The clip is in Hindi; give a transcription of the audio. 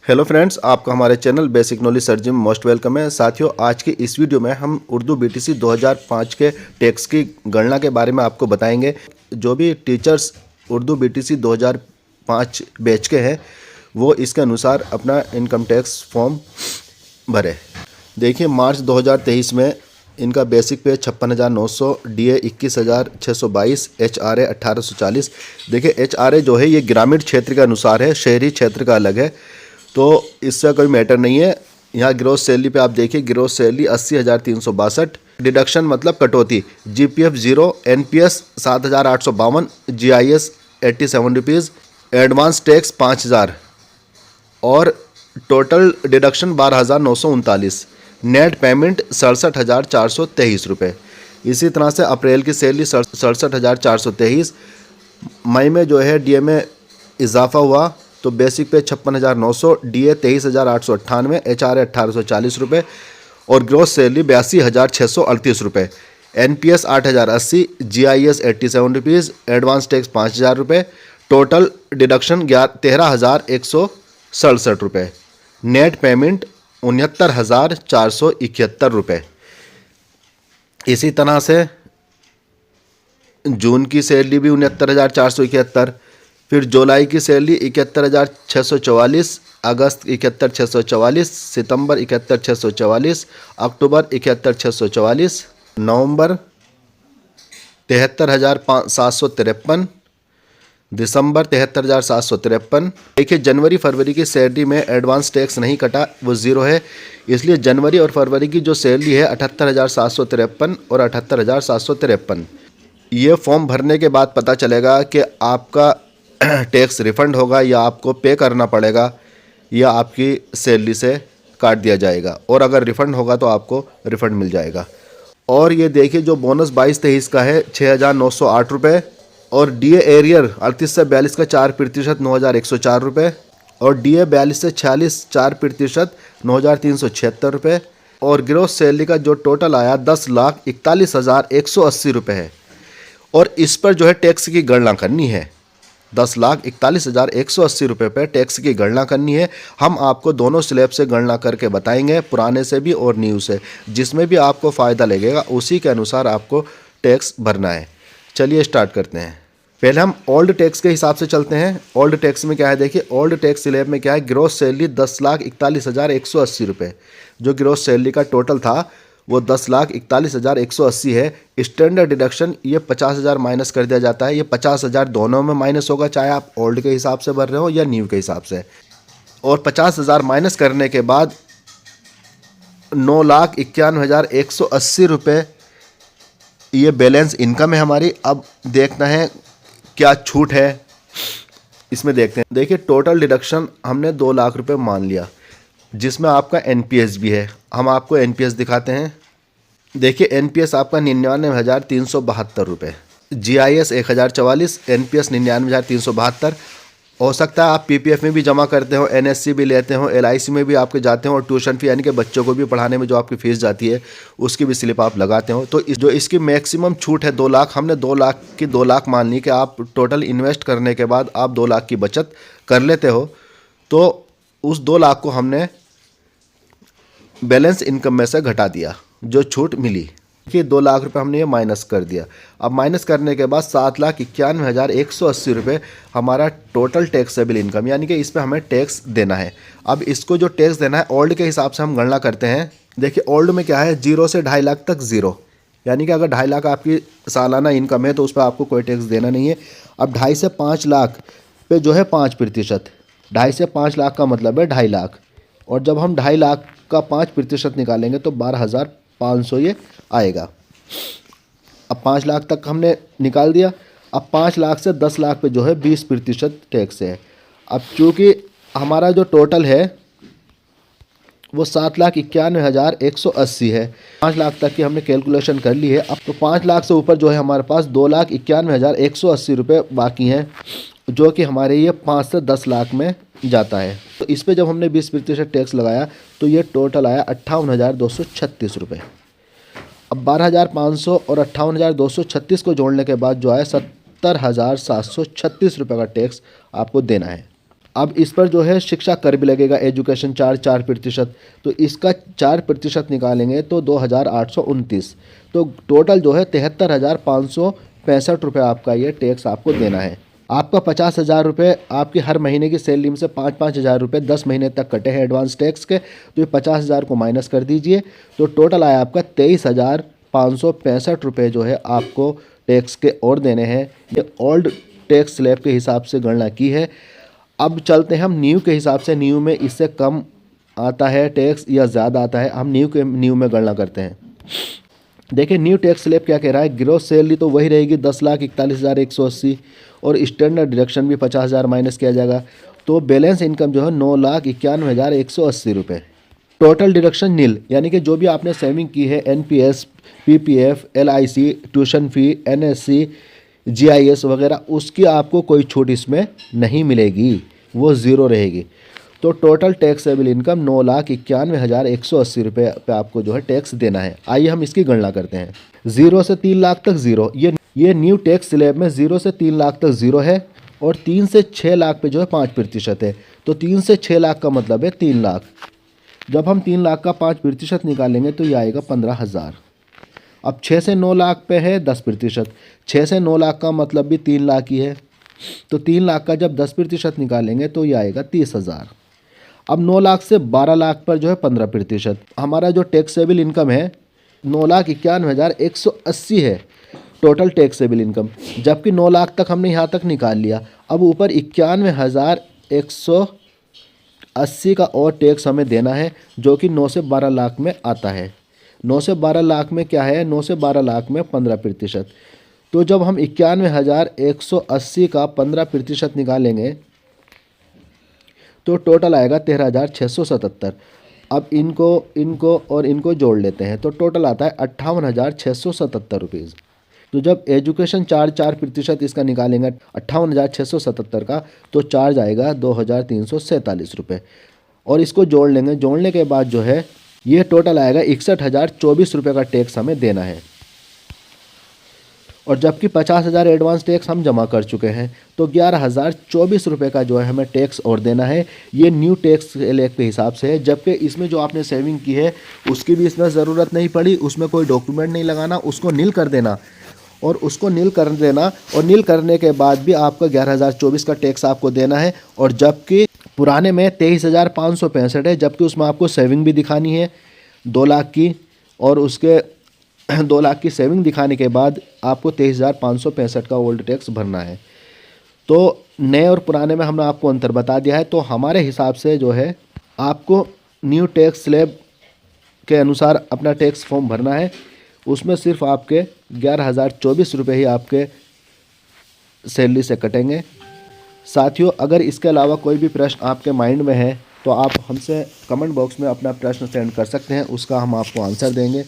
हेलो फ्रेंड्स, आपका हमारे चैनल बेसिक नॉलेज सर्च में मोस्ट वेलकम है। साथियों, आज की इस वीडियो में हम उर्दू बीटीसी 2005 के टैक्स की गणना के बारे में आपको बताएंगे। जो भी टीचर्स उर्दू बीटीसी 2005 बैच के हैं वो इसके अनुसार अपना इनकम टैक्स फॉर्म भरे। देखिए, मार्च 2023 में इनका बेसिक पे 56,900, डीए 21,622, एचआरए 1,840। देखिए, एचआरए जो है ये ग्रामीण क्षेत्र के अनुसार है, शहरी क्षेत्र का अलग है, तो इससे कोई मैटर नहीं है। यहाँ ग्रोस सैलरी पे आप देखिए, ग्रोस सैलरी 80,362, डिडक्शन मतलब कटौती, GPF 0, NPS 7,852, GIS 87 rupees, advance tax 5,000 और टोटल डिडक्शन 12,939, नेट पेमेंट 67,423 रुपये। इसी तरह से अप्रैल की सैलरी 67,423। मई में जो है डीए में इजाफा हुआ तो बेसिक पे 56,900, डीए 23,898, एचआरए 1,840 रुपये और ग्रोस सैलरी 82,638 रुपये, NPS 8,080, GIS 87 rupees, advance tax 5,000 रुपये, टोटल डिडक्शन 13,167 रुपये, नेट पेमेंट 69,471 रुपये। इसी तरह से जून की सैलरी भी 69,471, फिर जुलाई की सैलरी 71,644, अगस्त 71,644, सितंबर 71,644, अक्टूबर 71,644, नवंबर 73,753, दिसंबर 73,753। देखिए, जनवरी फरवरी की सैलरी में एडवांस टैक्स नहीं कटा, वो ज़ीरो है, इसलिए जनवरी और फरवरी की जो सैलरी है 78,753 और 78,753। ये फॉर्म भरने के बाद पता चलेगा कि आपका टैक्स रिफ़ंड होगा या आपको पे करना पड़ेगा या आपकी सैलरी से काट दिया जाएगा, और अगर रिफ़ंड होगा तो आपको रिफ़ंड मिल जाएगा। और ये देखिए, जो बोनस 22-23 का है 6,908 रुपये, और डीए एरियर 38 से 42 का 4% 9,104 रुपये, और डीए 42 से 46 4% 9,376 रुपये, और ग्रोस सैलरी का जो टोटल आया 10,41,180 रुपये है। और इस पर जो है टैक्स की गणना करनी है, 10,41,180 रुपये पर टैक्स की गणना करनी है। हम आपको दोनों स्लैब से गणना करके बताएंगे, पुराने से भी और न्यू से, जिसमें भी आपको फ़ायदा लगेगा उसी के अनुसार आपको टैक्स भरना है। चलिए स्टार्ट करते हैं। पहले हम ओल्ड टैक्स के हिसाब से चलते हैं। ओल्ड टैक्स में क्या है, देखिए ओल्ड टैक्स स्लैब में क्या है, ग्रोस सैलरी 10,41,180 रुपये, जो ग्रोस सैलरी का टोटल था वो 10,41,180 है। स्टैंडर्ड डिडक्शन ये 50,000 माइनस कर दिया जाता है। ये 50,000 दोनों में माइनस होगा, चाहे आप ओल्ड के हिसाब से भर रहे हो या न्यू के हिसाब से। और 50,000 माइनस करने के बाद 9,91,180 रुपये ये बैलेंस इनकम है हमारी। अब देखना है क्या छूट है, इसमें देखते हैं। देखिए, टोटल डिडक्शन हमने 2 लाख रुपये मान लिया, जिसमें आपका एनपीएस भी है। हम आपको एनपीएस दिखाते हैं। देखिए, एनपीएस आपका 99,372 रुपये, जीआईएस 1,044, एनपीएस 99,372। हो सकता है आप पीपीएफ में भी जमा करते हो, एनएससी भी लेते हो, एलआईसी में भी आपके जाते हो, और ट्यूशन फी यानी कि बच्चों को भी पढ़ाने में जो आपकी फ़ीस जाती है उसकी भी स्लिप आप लगाते हो। तो जो इसकी मैक्सिमम छूट है 2 लाख, हमने 2 लाख की 2 लाख मान ली कि आप टोटल इन्वेस्ट करने के बाद आप 2 लाख की बचत कर लेते हो, तो उस 2 लाख को हमने बैलेंस इनकम में से घटा दिया, जो छूट मिली कि 2 लाख रुपए हमने ये माइनस कर दिया। अब माइनस करने के बाद 7,91,180 रुपये हमारा टोटल टैक्सेबल इनकम, यानी कि इस पे हमें टैक्स देना है। अब इसको जो टैक्स देना है ओल्ड के हिसाब से हम गणना करते हैं। देखिए, ओल्ड में क्या है, 0 से 2.5 लाख तक ज़ीरो, यानी कि अगर 2.5 लाख आपकी सालाना इनकम है तो उस पर आपको कोई टैक्स देना नहीं है। अब 2.5 से 5 लाख पे जो है 5%, 2.5 से 5 लाख का मतलब है 2.5 लाख, और जब हम 2.5 लाख का 5% निकालेंगे तो 12,500 ये आएगा। अब 5 लाख तक हमने निकाल दिया। अब 5 लाख से 10 लाख पे जो है 20% टैक्स है। अब चूँकि हमारा जो टोटल है वो 7,91,180 है, 5 लाख तक की हमने कैलकुलेशन कर ली है। अब तो 5 लाख से ऊपर जो है हमारे पास 2,91,180 रुपये बाकी हैं, जो कि हमारे ये 5 से 10 लाख में जाता है। तो इस पे जब हमने 20% टैक्स लगाया तो ये टोटल आया 58,236 रुपये। अब 12,500 और 58,236 को जोड़ने के बाद जो है 70,736 रुपये का टैक्स आपको देना है। अब इस पर जो है शिक्षा कर भी लगेगा, एजुकेशन चार्ज 4%, तो इसका 4% निकालेंगे तो 2,829। तो टोटल जो है 73,565 रुपये आपका ये टैक्स आपको देना है। आपका 50,000 रुपये आपकी हर महीने की सैलरी में से 5,000 रुपये 10 महीने तक कटे हैं एडवांस टैक्स के, तो ये 50,000 को माइनस कर दीजिए, तो टोटल आया आपका 23,565 रुपये जो है आपको टैक्स के और देने हैं। ये ओल्ड टैक्स स्लैब के हिसाब से गणना की है। अब चलते हैं हम न्यू के हिसाब से, न्यू में इससे कम आता है टैक्स या ज़्यादा आता है, हम न्यू में गणना करते हैं। देखिए न्यू टैक्स स्लैब क्या कह रहा है, ग्रॉस सैलरी तो वही रहेगी 10,41,180 और स्टैंडर्ड डिडक्शन भी 50,000 माइनस किया जाएगा, तो बैलेंस इनकम जो है 9,91,180 रुपये। टोटल डिडक्शन नील, यानी कि जो भी आपने सेविंग की है NPS, PPF, LIC, tuition fee, NSC, GIS वगैरह, उसकी आपको कोई छूट इसमें नहीं मिलेगी, वो ज़ीरो रहेगी। तो टोटल टैक्सेबल इनकम 9,91,180 रुपये पे आपको जो है टैक्स देना है। आइए हम इसकी गणना करते हैं। 0 से 3 लाख तक ज़ीरो, ये न्यू टैक्स स्लैब में 0 से 3 लाख तक ज़ीरो है, और 3 से 6 लाख पे जो है 5% है, तो 3 से 6 लाख का मतलब है 3 लाख। जब हम 3 लाख का 5% निकालेंगे तो ये आएगा 15,000। अब 6 से 9 लाख पे है 10%, 6 से 9 लाख का मतलब भी 3 लाख ही है, तो 3 लाख का जब 10% निकालेंगे तो ये आएगा 30,000। अब 9 लाख से 12 लाख पर जो है 15%, हमारा जो टैक्सेबल इनकम है 9,91,180 है टोटल टैक्सेबल इनकम, जबकि 9 लाख तक हमने यहाँ तक निकाल लिया। अब ऊपर 91,180 का और टैक्स हमें देना है, जो कि 9 से 12 लाख में आता है। 9 से 12 लाख में क्या है, 9 से 12 लाख में 15%, तो जब हम 91,180 का 15% निकालेंगे तो टोटल आएगा 13,677। अब इनको जोड़ लेते हैं तो टोटल आता है 58,677 रुपीज़। तो जब एजुकेशन चार्ज 4% इसका निकालेंगे 58,677 का, तो चार्ज आएगा 2,347 रुपये, और इसको जोड़ लेंगे, जोड़ने के बाद जो है ये टोटल आएगा 61,024 रुपये का टैक्स हमें देना है। और जबकि 50,000 एडवांस टैक्स हम जमा कर चुके हैं, तो 11,024 रुपये का जो है हमें टैक्स और देना है। ये न्यू टैक्स स्लैब के हिसाब से है, जबकि इसमें जो आपने सेविंग की है उसकी भी इसमें ज़रूरत नहीं पड़ी, उसमें कोई डॉक्यूमेंट नहीं लगाना, उसको नील कर देना, और उसको नील कर देना, और नील करने के बाद भी आपका 11,024 का टैक्स आपको देना है। और जबकि पुराने में 23,565 है, जबकि उसमें आपको सेविंग भी दिखानी है 2 लाख की, और उसके 2 लाख की सेविंग दिखाने के बाद आपको 23,565 का ओल्ड टैक्स भरना है। तो नए और पुराने में हमने आपको अंतर बता दिया है। तो हमारे हिसाब से जो है आपको न्यू टैक्स स्लैब के अनुसार अपना टैक्स फॉर्म भरना है, उसमें सिर्फ आपके 11,024 रुपये ही आपके सैलरी से कटेंगे। साथियों, अगर इसके अलावा कोई भी प्रश्न आपके माइंड में है तो आप हमसे कमेंट बॉक्स में अपना प्रश्न सेंड कर सकते हैं, उसका हम आपको आंसर देंगे।